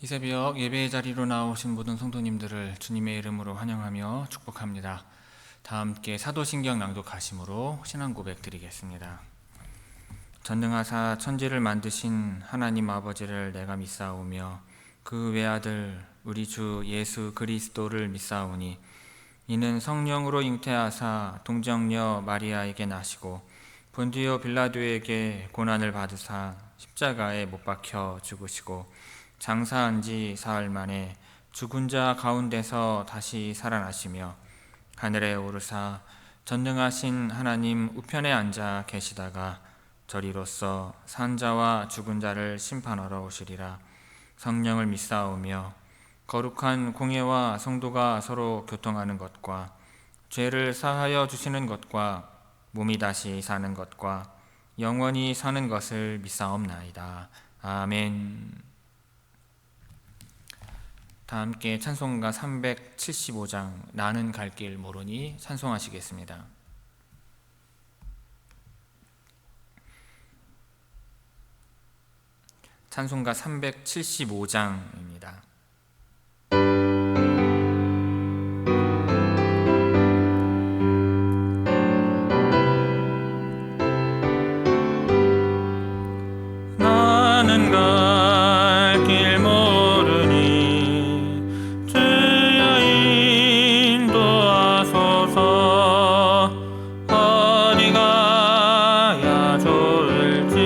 이 새벽 예배의 자리로 나오신 모든 성도님들을 주님의 이름으로 환영하며 축복합니다. 다 함께 사도신경 낭독하심으로 신앙 고백 드리겠습니다. 전능하사 천지를 만드신 하나님 아버지를 내가 믿사오며 그 외아들 우리 주 예수 그리스도를 믿사오니 이는 성령으로 잉태하사 동정녀 마리아에게 나시고 본디오 빌라도에게 고난을 받으사 십자가에 못 박혀 죽으시고 장사한 지 사흘 만에 죽은 자 가운데서 다시 살아나시며 하늘에 오르사 전능하신 하나님 우편에 앉아 계시다가 저리로서 산 자와 죽은 자를 심판하러 오시리라. 성령을 믿사오며 거룩한 공예와 성도가 서로 교통하는 것과 죄를 사하여 주시는 것과 몸이 다시 사는 것과 영원히 사는 것을 믿사옵나이다. 아멘. 다 함께 찬송가 375장 나는 갈 길 모르니 찬송하시겠습니다. 찬송가 375장입니다. 나는 갈 길 모르니 주여 인도하소서. 어디 가야 좋을지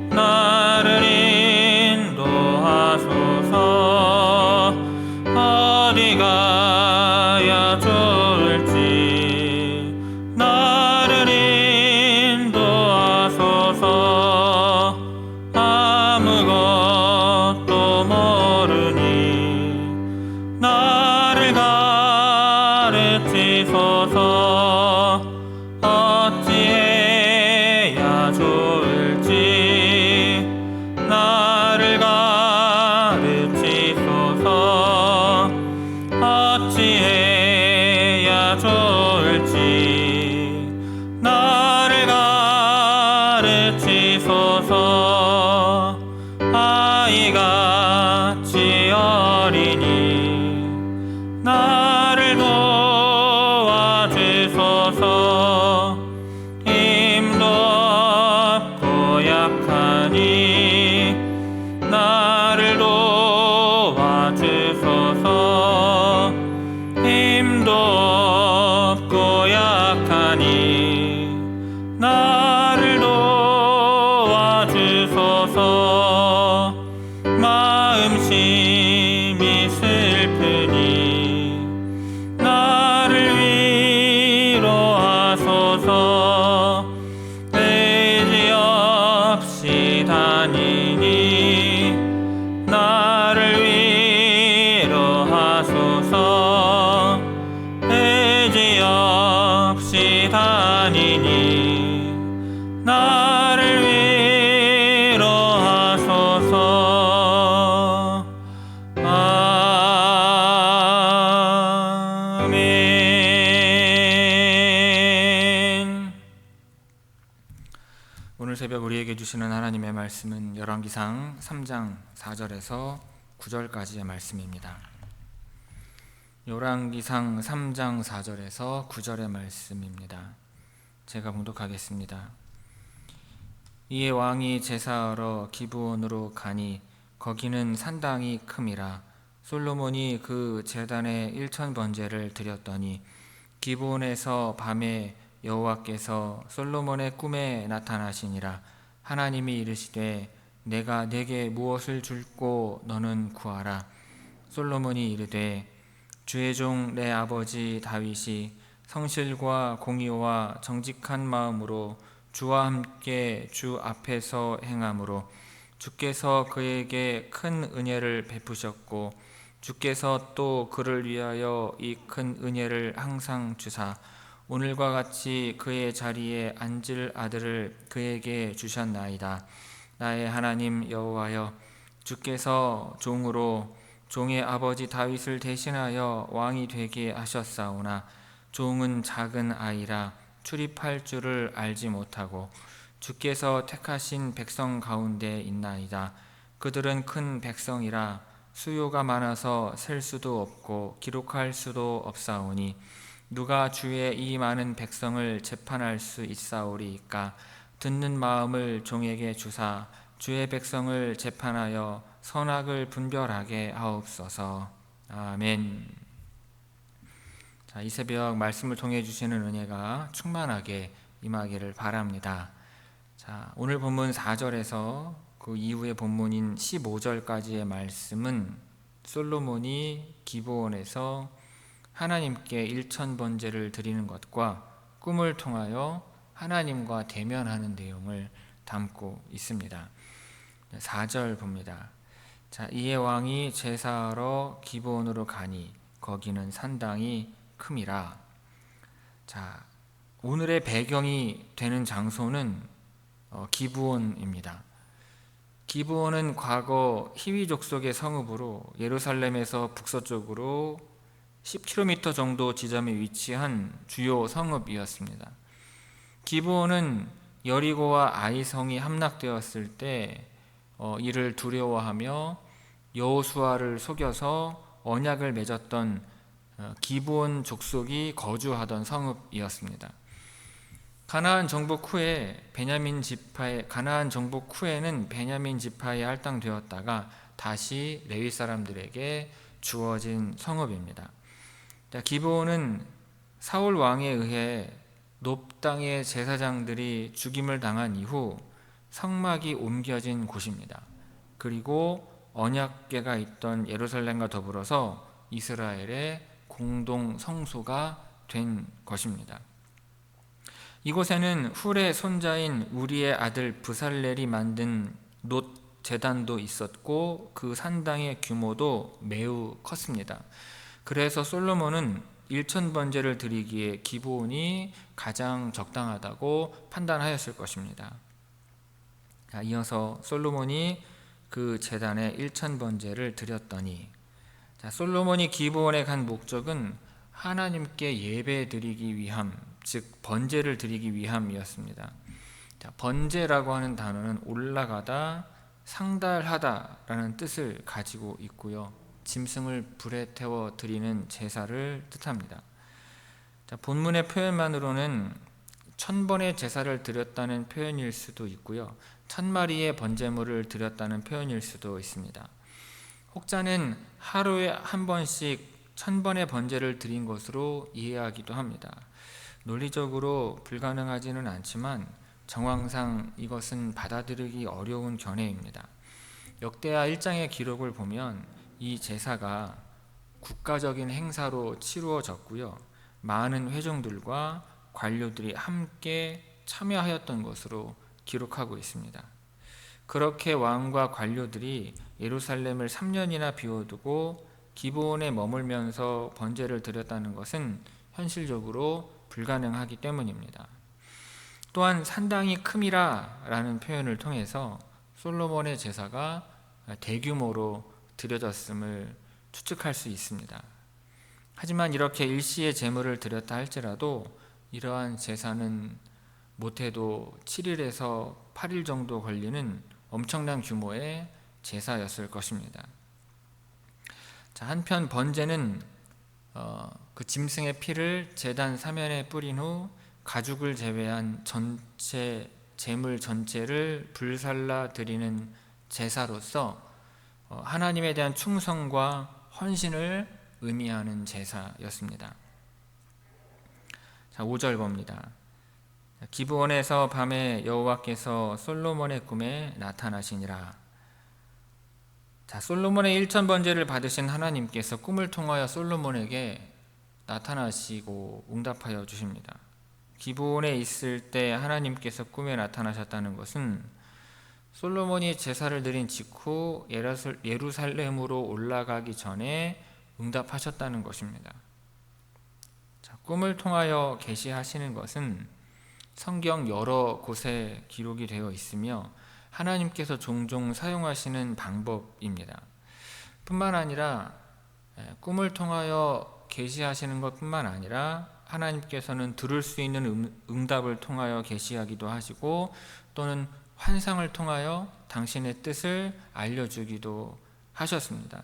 나를 인도하소서. 어디 가야 좋을지 나를 인도하소서. 아무것도 모르니 나를 가르치소서. 어찌해야 좋을지 나를 가르치소서. 어찌해야 좋을지 나를 가르치소서. 아이같이 어리니 나를 도와주소서. 힘도 없고 약하니 나를 도와주소서. 힘도 없고 약하니 나를 도와주소서. 마음심이 슬프니 나를 위로하소서. 의지 없이 다니니 나를 위로하소서. 의지 없이 다니니 나를 위로하소서. 아멘. 오늘 새벽 우리에게 주시는 하나님의 말씀은 열왕기상 3장 4절에서 9절까지의 말씀입니다. 열왕기상 3장 4절에서 9절의 말씀입니다. 제가 봉독하겠습니다. 이에 왕이 제사하러 기브온으로 가니 거기는 산당이 큼이라. 솔로몬이 그 제단에 1000번제를 드렸더니 기브온에서 밤에 여호와께서 솔로몬의 꿈에 나타나시니라. 하나님이 이르시되 내가 네게 무엇을 줄고 너는 구하라. 솔로몬이 이르되 주의 종 내 아버지 다윗이 성실과 공의와 정직한 마음으로 주와 함께 주 앞에서 행함으로 주께서 그에게 큰 은혜를 베푸셨고 주께서 또 그를 위하여 이 큰 은혜를 항상 주사 오늘과 같이 그의 자리에 앉을 아들을 그에게 주셨나이다. 나의 하나님 여호와여, 주께서 종으로 종의 아버지 다윗을 대신하여 왕이 되게 하셨사오나 종은 작은 아이라 출입할 줄을 알지 못하고 주께서 택하신 백성 가운데 있나이다. 그들은 큰 백성이라 수요가 많아서 셀 수도 없고 기록할 수도 없사오니 누가 주의 이 많은 백성을 재판할 수 있사오리이까. 듣는 마음을 종에게 주사 주의 백성을 재판하여 선악을 분별하게 하옵소서. 아멘. 자, 이 새벽 말씀을 통해 주시는 은혜가 충만하게 임하기를 바랍니다. 자, 오늘 본문 4절에서 그 이후의 본문인 15절까지의 말씀은 솔로몬이 기브온에서 하나님께 일천번제를 드리는 것과 꿈을 통하여 하나님과 대면하는 내용을 담고 있습니다. 4절 봅니다. 자, 이에 왕이 제사하러 기브온으로 가니 거기는 산당이 큼이라. 자, 오늘의 배경이 되는 장소는 기브온입니다. 기브온은 과거 히위 족속의 성읍으로 예루살렘에서 북서쪽으로 10km 정도 지점에 위치한 주요 성읍이었습니다. 기브온은 여리고와 아이성이 함락되었을 때 이를 두려워하며 여호수아를 속여서 언약을 맺었던 기브온 족속이 거주하던 성읍이었습니다. 가나안 정복 후에는 베냐민 지파에 할당되었다가 다시 레위 사람들에게 주어진 성읍입니다. 기브온은 사울 왕에 의해 놉 땅의 제사장들이 죽임을 당한 이후 성막이 옮겨진 곳입니다. 그리고 언약궤가 있던 예루살렘과 더불어서 이스라엘의 공동 성소가 된 것입니다. 이곳에는 훌의 손자인 우리의 아들 브살렐이 만든 놋 제단도 있었고 그 산당의 규모도 매우 컸습니다. 그래서 솔로몬은 일천번제를 드리기에 기브온이 가장 적당하다고 판단하였을 것입니다. 이어서 솔로몬이 그 제단에 일천번제를 드렸더니, 솔로몬이 기브온에 간 목적은 하나님께 예배 드리기 위함, 즉 번제를 드리기 위함이었습니다. 번제라고 하는 단어는 올라가다, 상달하다라는 뜻을 가지고 있고요. 짐승을 불에 태워 드리는 제사를 뜻합니다. 본문의 표현만으로는 1000번의 제사를 드렸다는 표현일 수도 있고요. 1000마리의 번제물을 드렸다는 표현일 수도 있습니다. 혹자는 하루에 한 번씩 1000번의 번제를 드린 것으로 이해하기도 합니다. 논리적으로 불가능하지는 않지만 정황상 이것은 받아들이기 어려운 견해입니다. 역대하 1장의 기록을 보면 이 제사가 국가적인 행사로 치루어졌고요. 많은 회중들과 관료들이 함께 참여하였던 것으로 기록하고 있습니다. 그렇게 왕과 관료들이 예루살렘을 3년이나 비워두고 기브온에 머물면서 번제를 드렸다는 것은 현실적으로 불가능하기 때문입니다. 또한 산당이 큼이라 라는 표현을 통해서 솔로몬의 제사가 대규모로 드려졌음을 추측할 수 있습니다. 하지만 이렇게 일시의 제물을 드렸다 할지라도 이러한 제사는 못해도 7일에서 8일 정도 걸리는 엄청난 규모의 제사였을 것입니다. 한편 번제는 그 짐승의 피를 제단 사면에 뿌린 후 가죽을 제외한 전체 제물 전체를 불살라 드리는 제사로서 하나님에 대한 충성과 헌신을 의미하는 제사였습니다. 5절 봅니다. 기브온에서 밤에 여호와께서 솔로몬의 꿈에 나타나시니라. 솔로몬의 일천번제를 받으신 하나님께서 꿈을 통하여 솔로몬에게 나타나시고 응답하여 주십니다. 기브온에 있을 때 하나님께서 꿈에 나타나셨다는 것은 솔로몬이 제사를 드린 직후 예루살렘으로 올라가기 전에 응답하셨다는 것입니다. 꿈을 통하여 계시하시는 것은 성경 여러 곳에 기록이 되어 있으며 하나님께서 종종 사용하시는 방법입니다. 뿐만 아니라 꿈을 통하여 계시하시는 것뿐만 아니라 하나님께서는 들을 수 있는 응답을 통하여 계시하기도 하시고 또는 환상을 통하여 당신의 뜻을 알려주기도 하셨습니다.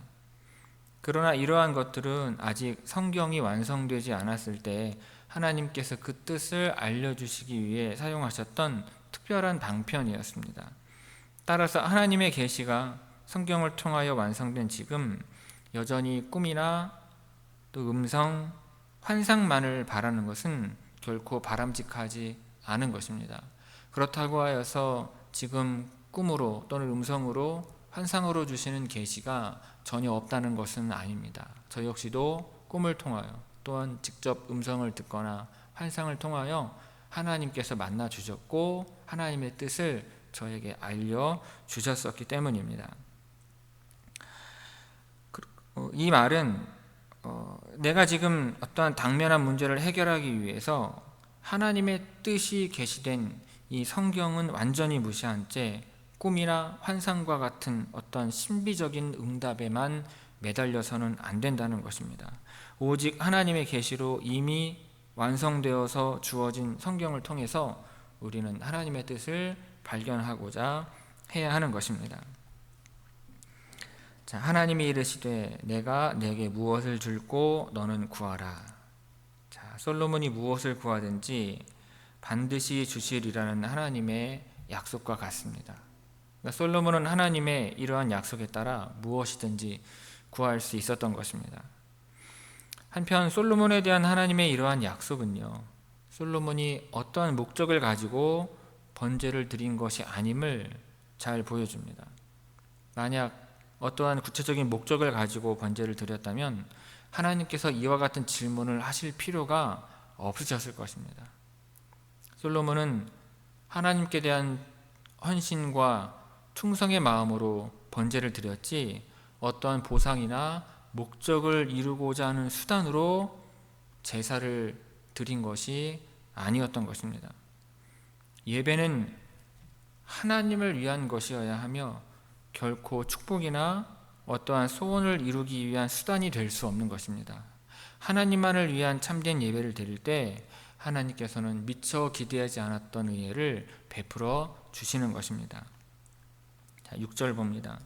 그러나 이러한 것들은 아직 성경이 완성되지 않았을 때 하나님께서 그 뜻을 알려주시기 위해 사용하셨던 특별한 방편이었습니다. 따라서 하나님의 계시가 성경을 통하여 완성된 지금 여전히 꿈이나 또 음성, 환상만을 바라는 것은 결코 바람직하지 않은 것입니다. 그렇다고 하여서 지금 꿈으로 또는 음성으로 환상으로 주시는 계시가 전혀 없다는 것은 아닙니다. 저 역시도 꿈을 통하여 또한 직접 음성을 듣거나 환상을 통하여 하나님께서 만나 주셨고 하나님의 뜻을 저에게 알려 주셨었기 때문입니다. 이 말은 내가 지금 어떠한 당면한 문제를 해결하기 위해서 하나님의 뜻이 계시된 이 성경은 완전히 무시한 채 꿈이나 환상과 같은 어떤 신비적인 응답에만 매달려서는 안 된다는 것입니다. 오직 하나님의 계시로 이미 완성되어서 주어진 성경을 통해서 우리는 하나님의 뜻을 발견하고자 해야 하는 것입니다. 자, 하나님이 이르시되 내가 내게 무엇을 줄고 너는 구하라. 자, 솔로몬이 무엇을 구하든지 반드시 주시리라는 하나님의 약속과 같습니다. 그러니까 솔로몬은 하나님의 이러한 약속에 따라 무엇이든지 구할 수 있었던 것입니다. 한편 솔로몬에 대한 하나님의 이러한 약속은요, 솔로몬이 어떠한 목적을 가지고 번제를 드린 것이 아님을 잘 보여줍니다. 만약 어떠한 구체적인 목적을 가지고 번제를 드렸다면 하나님께서 이와 같은 질문을 하실 필요가 없으셨을 것입니다. 솔로몬은 하나님께 대한 헌신과 충성의 마음으로 번제를 드렸지 어떠한 보상이나 목적을 이루고자 하는 수단으로 제사를 드린 것이 아니었던 것입니다. 예배는 하나님을 위한 것이어야 하며 결코 축복이나 어떠한 소원을 이루기 위한 수단이 될 수 없는 것입니다. 하나님만을 위한 참된 예배를 드릴 때 하나님께서는 미처 기대하지 않았던 은혜를 베풀어 주시는 것입니다. 자, 6절 봅니다.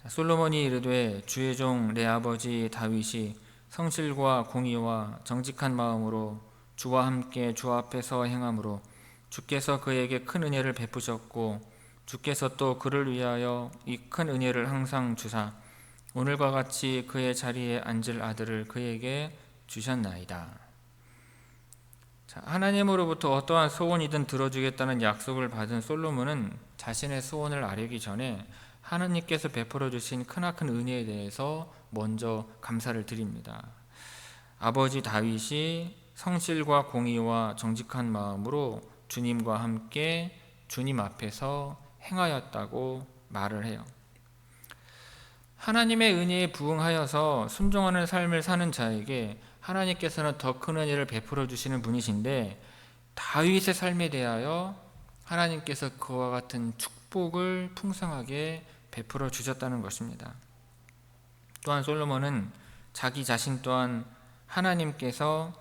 솔로몬이 이르되 주의 종 내 아버지 다윗이 성실과 공의와 정직한 마음으로 주와 함께 주 앞에서 행함으로 주께서 그에게 큰 은혜를 베푸셨고 주께서 또 그를 위하여 이 큰 은혜를 항상 주사 오늘과 같이 그의 자리에 앉을 아들을 그에게 주셨나이다. 자, 하나님으로부터 어떠한 소원이든 들어주겠다는 약속을 받은 솔로몬은 자신의 소원을 아뢰기 전에 하나님께서 베풀어 주신 크나큰 은혜에 대해서 먼저 감사를 드립니다. 아버지 다윗이 성실과 공의와 정직한 마음으로 주님과 함께 주님 앞에서 행하였다고 말을 해요. 하나님의 은혜에 부응하여서 순종하는 삶을 사는 자에게 하나님께서는 더 큰 은혜를 베풀어 주시는 분이신데 다윗의 삶에 대하여 하나님께서 그와 같은 축복을 풍성하게 베풀어 주셨다는 것입니다. 또한 솔로몬은 자기 자신 또한 하나님께서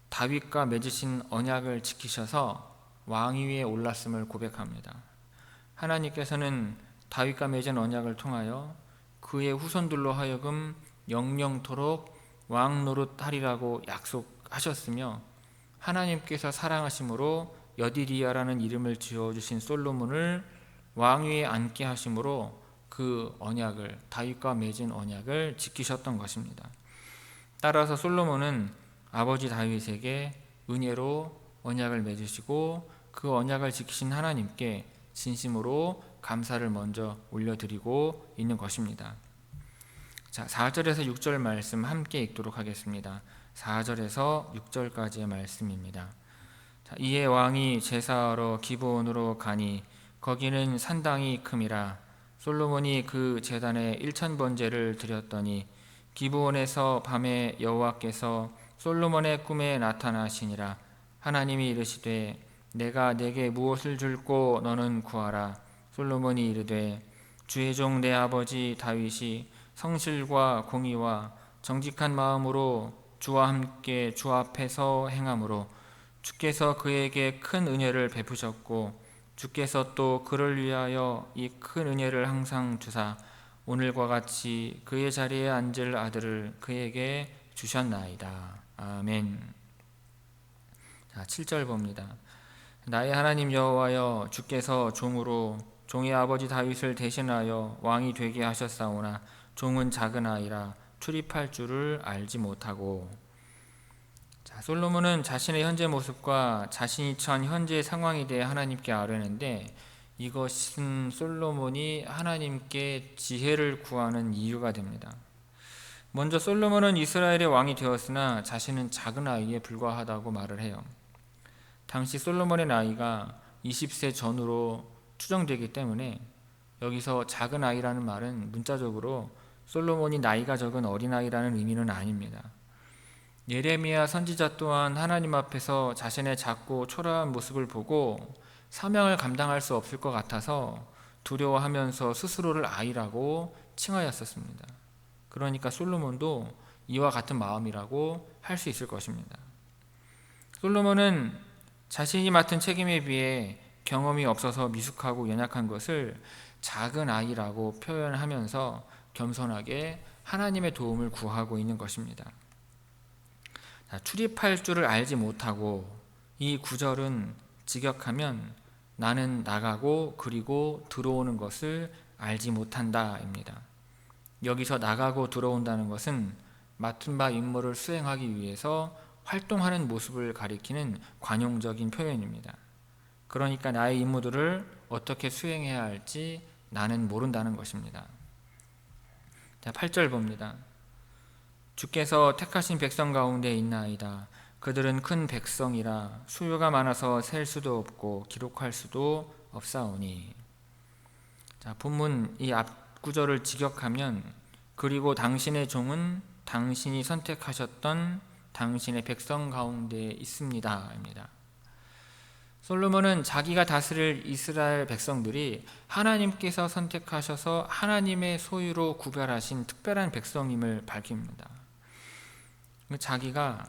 다윗과 맺으신 언약을 지키셔서 왕위에 올랐음을 고백합니다. 하나님께서는 다윗과 맺은 언약을 통하여 그의 후손들로 하여금 영영토록 왕 노릇하리라고 약속하셨으며 하나님께서 사랑하심으로 여디리야라는 이름을 지어주신 솔로몬을 왕위에 앉게 하심으로 그 언약을 다윗과 맺은 언약을 지키셨던 것입니다. 따라서 솔로몬은 아버지 다윗에게 은혜로 언약을 맺으시고 그 언약을 지키신 하나님께 진심으로 감사를 먼저 올려드리고 있는 것입니다. 자, 4절에서 6절 말씀 함께 읽도록 하겠습니다. 4절에서 6절까지의 말씀입니다. 자, 이에 왕이 제사하러 기브온으로 가니 거기는 산당이 큼이라. 솔로몬이 그 제단에 1000번제를 드렸더니 기브온에서 밤에 여호와께서 솔로몬의 꿈에 나타나시니라. 하나님이 이르시되 내가 내게 무엇을 줄고 너는 구하라. 솔로몬이 이르되 주의 종 내 아버지 다윗이 성실과 공의와 정직한 마음으로 주와 함께 주 앞에서 행함으로 주께서 그에게 큰 은혜를 베푸셨고 주께서 또 그를 위하여 이 큰 은혜를 항상 주사 오늘과 같이 그의 자리에 앉을 아들을 그에게 주셨나이다. 아멘. 자, 7절 봅니다. 나의 하나님 여호와여, 주께서 종으로 종의 아버지 다윗을 대신하여 왕이 되게 하셨사오나 종은 작은 아이라 출입할 줄을 알지 못하고. 자, 솔로몬은 자신의 현재 모습과 자신이 처한 현재의 상황에 대해 하나님께 아뢰는데, 이것은 솔로몬이 하나님께 지혜를 구하는 이유가 됩니다. 먼저 솔로몬은 이스라엘의 왕이 되었으나 자신은 작은 아이에 불과하다고 말을 해요. 당시 솔로몬의 나이가 20세 전후로 추정되기 때문에 여기서 작은 아이라는 말은 문자적으로 솔로몬이 나이가 적은 어린아이라는 의미는 아닙니다. 예레미야 선지자 또한 하나님 앞에서 자신의 작고 초라한 모습을 보고 사명을 감당할 수 없을 것 같아서 두려워하면서 스스로를 아이라고 칭하였었습니다. 그러니까 솔로몬도 이와 같은 마음이라고 할 수 있을 것입니다. 솔로몬은 자신이 맡은 책임에 비해 경험이 없어서 미숙하고 연약한 것을 작은 아이라고 표현하면서 겸손하게 하나님의 도움을 구하고 있는 것입니다. 출입할 줄을 알지 못하고, 이 구절은 직역하면 나는 나가고 그리고 들어오는 것을 알지 못한다 입니다. 여기서 나가고 들어온다는 것은 맡은 바 임무를 수행하기 위해서 활동하는 모습을 가리키는 관용적인 표현입니다. 그러니까 나의 임무들을 어떻게 수행해야 할지 나는 모른다는 것입니다. 자, 8절 봅니다. 주께서 택하신 백성 가운데 있나이다. 그들은 큰 백성이라 수요가 많아서 셀 수도 없고 기록할 수도 없사오니. 자, 본문 이 앞 구절을 직역하면 그리고 당신의 종은 당신이 선택하셨던 당신의 백성 가운데 있습니다 입니다. 솔로몬은 자기가 다스릴 이스라엘 백성들이 하나님께서 선택하셔서 하나님의 소유로 구별하신 특별한 백성임을 밝힙니다. 자기가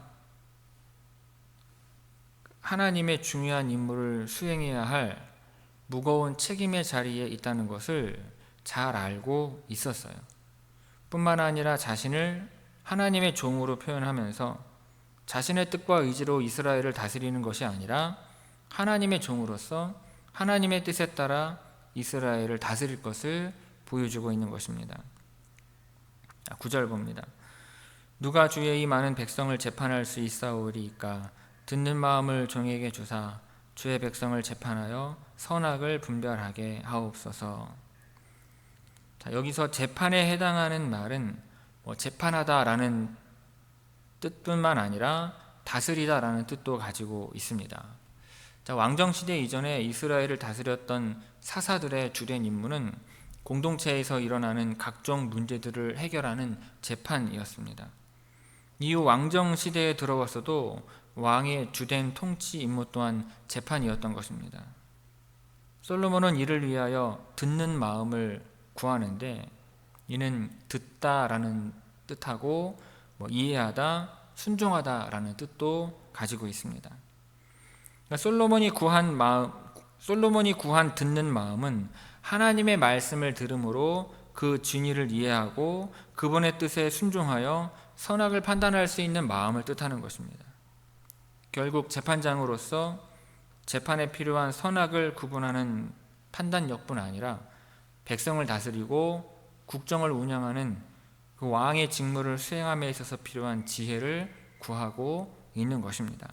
하나님의 중요한 임무를 수행해야 할 무거운 책임의 자리에 있다는 것을 잘 알고 있었어요. 뿐만 아니라 자신을 하나님의 종으로 표현하면서 자신의 뜻과 의지로 이스라엘을 다스리는 것이 아니라 하나님의 종으로서 하나님의 뜻에 따라 이스라엘을 다스릴 것을 보여주고 있는 것입니다. 9절 봅니다. 누가 주의 이 많은 백성을 재판할 수 있사오리이까? 듣는 마음을 종에게 주사 주의 백성을 재판하여 선악을 분별하게 하옵소서. 자, 여기서 재판에 해당하는 말은 재판하다라는 뜻뿐만 아니라 다스리다라는 뜻도 가지고 있습니다. 자, 왕정시대 이전에 이스라엘을 다스렸던 사사들의 주된 임무는 공동체에서 일어나는 각종 문제들을 해결하는 재판이었습니다. 이후 왕정시대에 들어왔어도 왕의 주된 통치 임무 또한 재판이었던 것입니다. 솔로몬은 이를 위하여 듣는 마음을 구하는데, 이는 듣다라는 뜻하고 이해하다, 순종하다라는 뜻도 가지고 있습니다. 그러니까 솔로몬이 구한 듣는 마음은 하나님의 말씀을 들음으로 그 진리를 이해하고 그분의 뜻에 순종하여 선악을 판단할 수 있는 마음을 뜻하는 것입니다. 결국 재판장으로서 재판에 필요한 선악을 구분하는 판단력뿐 아니라 백성을 다스리고 국정을 운영하는 그 왕의 직무를 수행함에 있어서 필요한 지혜를 구하고 있는 것입니다.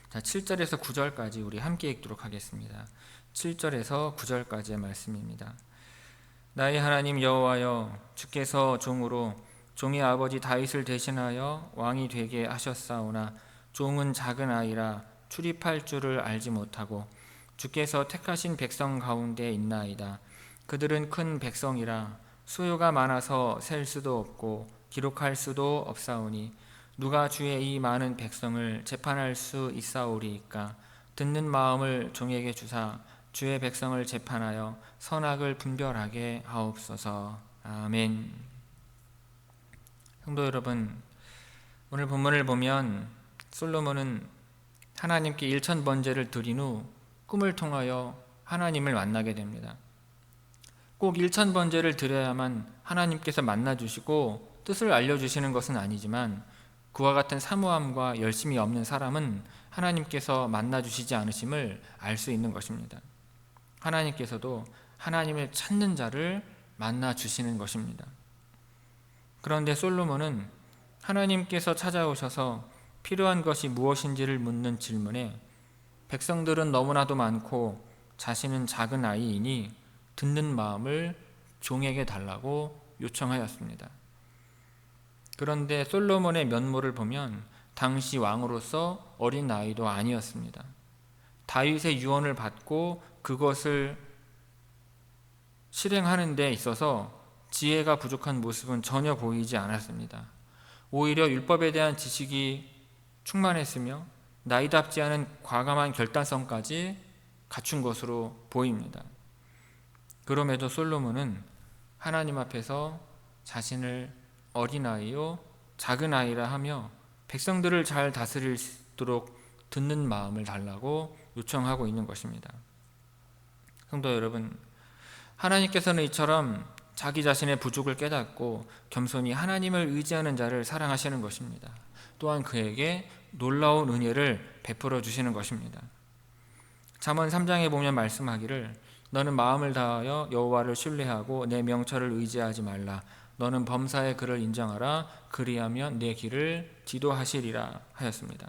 자, 7절에서 9절까지 우리 함께 읽도록 하겠습니다. 7절에서 9절까지의 말씀입니다. 나의 하나님 여호와여, 주께서 종으로 종의 아버지 다윗을 대신하여 왕이 되게 하셨사오나 종은 작은 아이라 출입할 줄을 알지 못하고 주께서 택하신 백성 가운데 있나이다. 그들은 큰 백성이라 수요가 많아서 셀 수도 없고 기록할 수도 없사오니 누가 주의 이 많은 백성을 재판할 수 있사오리이까? 듣는 마음을 종에게 주사 주의 백성을 재판하여 선악을 분별하게 하옵소서. 아멘. 성도 여러분, 오늘 본문을 보면 솔로몬은 하나님께 일천번제를 드린 후 꿈을 통하여 하나님을 만나게 됩니다. 꼭 1000번제를 드려야만 하나님께서 만나주시고 뜻을 알려주시는 것은 아니지만 그와 같은 사모함과 열심이 없는 사람은 하나님께서 만나주시지 않으심을 알 수 있는 것입니다. 하나님께서도 하나님을 찾는 자를 만나주시는 것입니다. 그런데 솔로몬은 하나님께서 찾아오셔서 필요한 것이 무엇인지를 묻는 질문에 백성들은 너무나도 많고 자신은 작은 아이이니 듣는 마음을 종에게 달라고 요청하였습니다. 그런데 솔로몬의 면모를 보면 당시 왕으로서 어린 나이도 아니었습니다. 다윗의 유언을 받고 그것을 실행하는 데 있어서 지혜가 부족한 모습은 전혀 보이지 않았습니다. 오히려 율법에 대한 지식이 충만했으며 나이답지 않은 과감한 결단성까지 갖춘 것으로 보입니다. 그럼에도 솔로몬은 하나님 앞에서 자신을 어린아이요 작은 아이라 하며 백성들을 잘 다스릴 수 있도록 듣는 마음을 달라고 요청하고 있는 것입니다. 성도 여러분, 하나님께서는 이처럼 자기 자신의 부족을 깨닫고 겸손히 하나님을 의지하는 자를 사랑하시는 것입니다. 또한 그에게 놀라운 은혜를 베풀어 주시는 것입니다. 잠언 3장에 보면 말씀하기를 너는 마음을 다하여 여호와를 신뢰하고 내 명철을 의지하지 말라. 너는 범사의 그를 인정하라. 그리하면 내 길을 지도하시리라 하였습니다.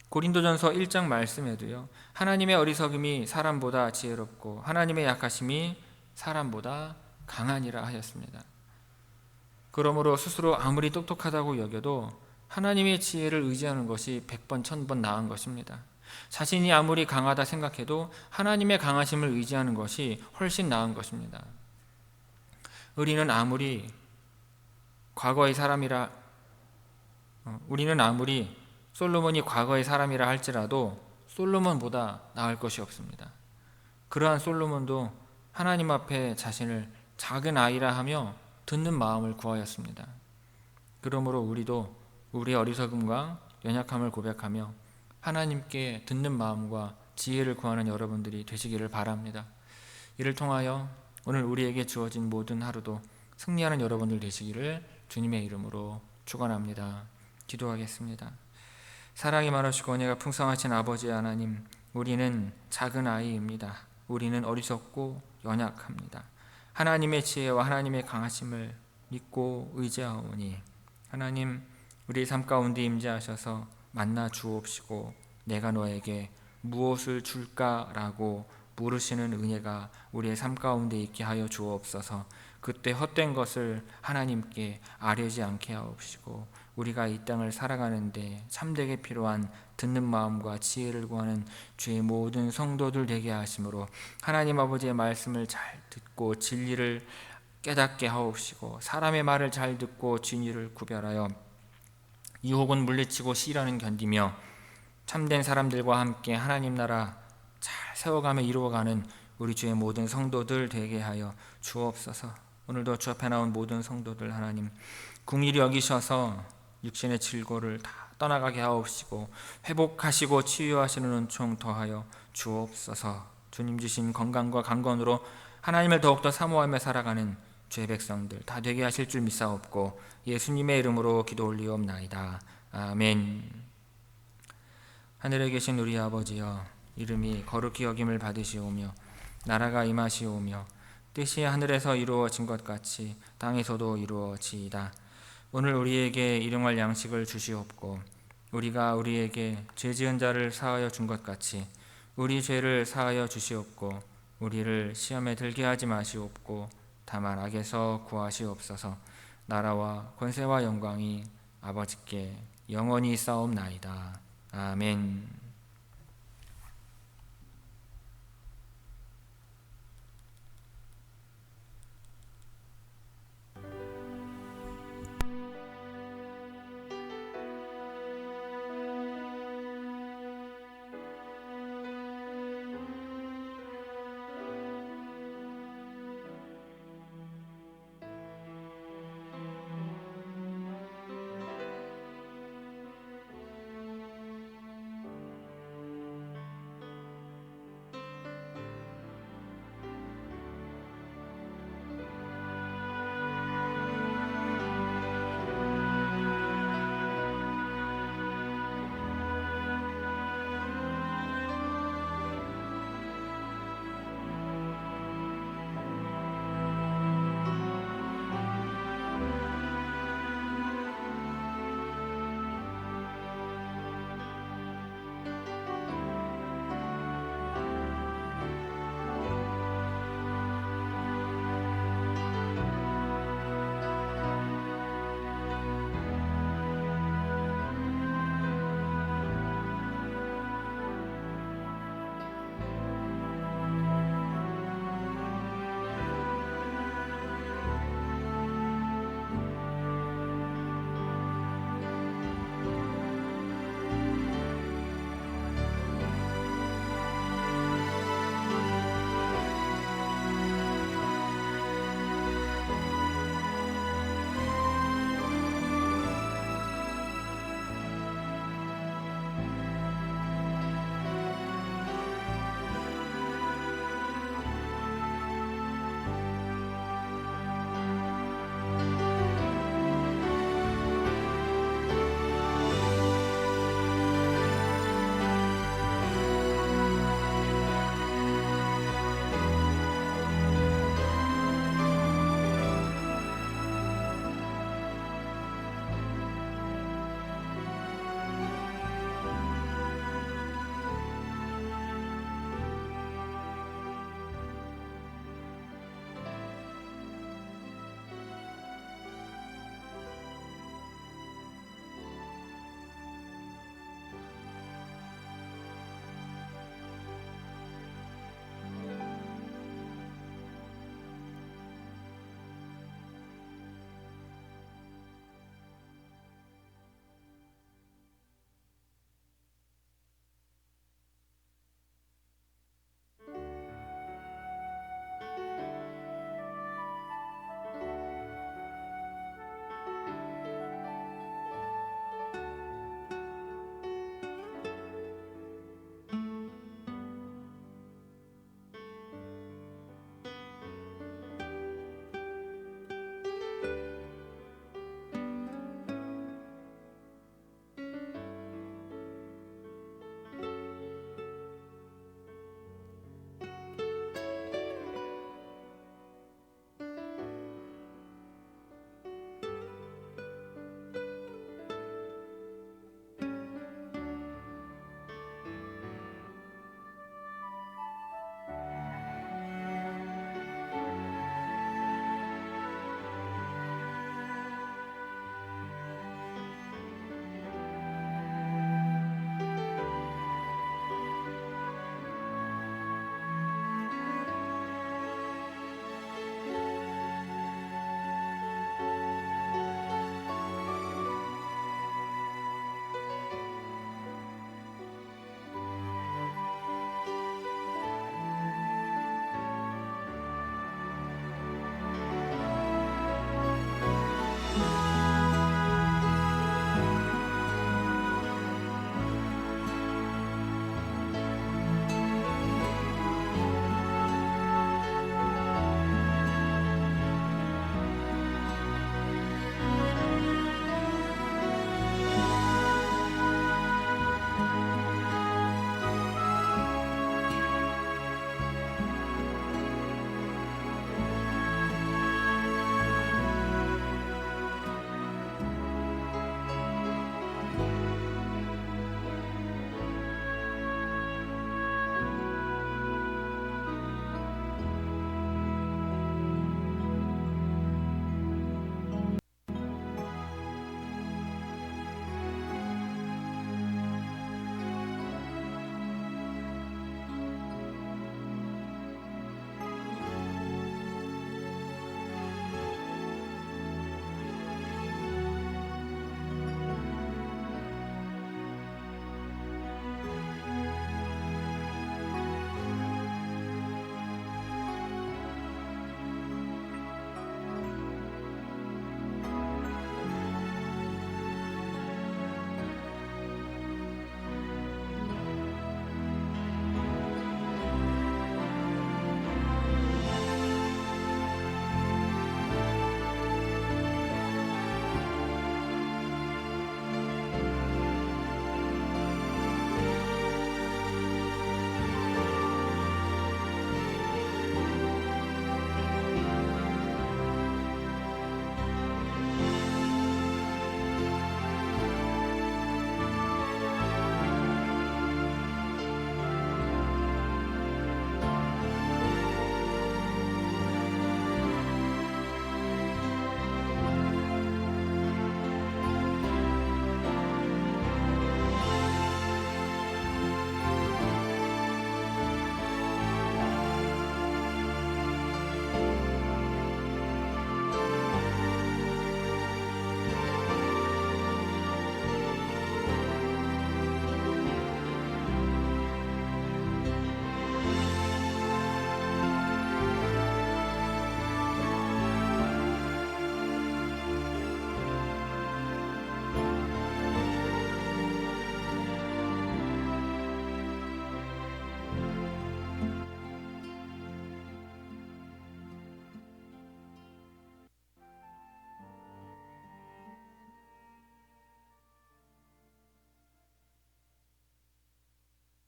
고린도전서 1장 말씀에도요, 하나님의 어리석음이 사람보다 지혜롭고 하나님의 약하심이 사람보다 강하니라 하였습니다. 그러므로 스스로 아무리 똑똑하다고 여겨도 하나님의 지혜를 의지하는 것이 100번 1000번 나은 것입니다. 자신이 아무리 강하다 생각해도 하나님의 강하심을 의지하는 것이 훨씬 나은 것입니다. 우리는 아무리 솔로몬이 과거의 사람이라 할지라도 솔로몬보다 나을 것이 없습니다. 그러한 솔로몬도 하나님 앞에 자신을 작은 아이라 하며 듣는 마음을 구하였습니다. 그러므로 우리도 우리의 어리석음과 연약함을 고백하며 하나님께 듣는 마음과 지혜를 구하는 여러분들이 되시기를 바랍니다. 이를 통하여 오늘 우리에게 주어진 모든 하루도 승리하는 여러분들 되시기를 주님의 이름으로 축원합니다. 기도하겠습니다. 사랑이 많으시고 은혜가 풍성하신 아버지 하나님, 우리는 작은 아이입니다. 우리는 어리석고 연약합니다. 하나님의 지혜와 하나님의 강하심을 믿고 의지하오니 하나님, 우리 삶 가운데 임재하셔서 만나 주옵시고 내가 너에게 무엇을 줄까라고 물으시는 은혜가 우리의 삶 가운데 있게 하여 주옵소서. 그때 헛된 것을 하나님께 아뢰지 않게 하옵시고 우리가 이 땅을 살아가는데 참되게 필요한 듣는 마음과 지혜를 구하는 주의 모든 성도들 되게 하심으로 하나님 아버지의 말씀을 잘 듣고 진리를 깨닫게 하옵시고 사람의 말을 잘 듣고 진리를 구별하여 유혹은 물리치고 시련은 견디며 참된 사람들과 함께 하나님 나라 잘 세워가며 이루어가는 우리 주의 모든 성도들 되게 하여 주옵소서. 오늘도 주 앞에 나온 모든 성도들 하나님 긍휼히 여기셔서 육신의 질고를 다 떠나가게 하옵시고 회복하시고 치유하시는 은총 더하여 주옵소서. 주님 주신 건강과 강건으로 하나님을 더욱더 사모하며 살아가는 주의 백성들 다 되게 하실 줄 믿사옵고 예수님의 이름으로 기도 올리옵나이다. 아멘. 하늘에 계신 우리 아버지여, 이름이 거룩히 여김을 받으시오며 나라가 임하시오며 뜻이 하늘에서 이루어진 것 같이 땅에서도 이루어지이다. 오늘 우리에게 일용할 양식을 주시옵고 우리가 우리에게 죄 지은 자를 사하여 준 것 같이 우리 죄를 사하여 주시옵고 우리를 시험에 들게 하지 마시옵고 다만 악에서 구하시옵소서. 나라와 권세와 영광이 아버지께 영원히 있사옵나이다. 아멘.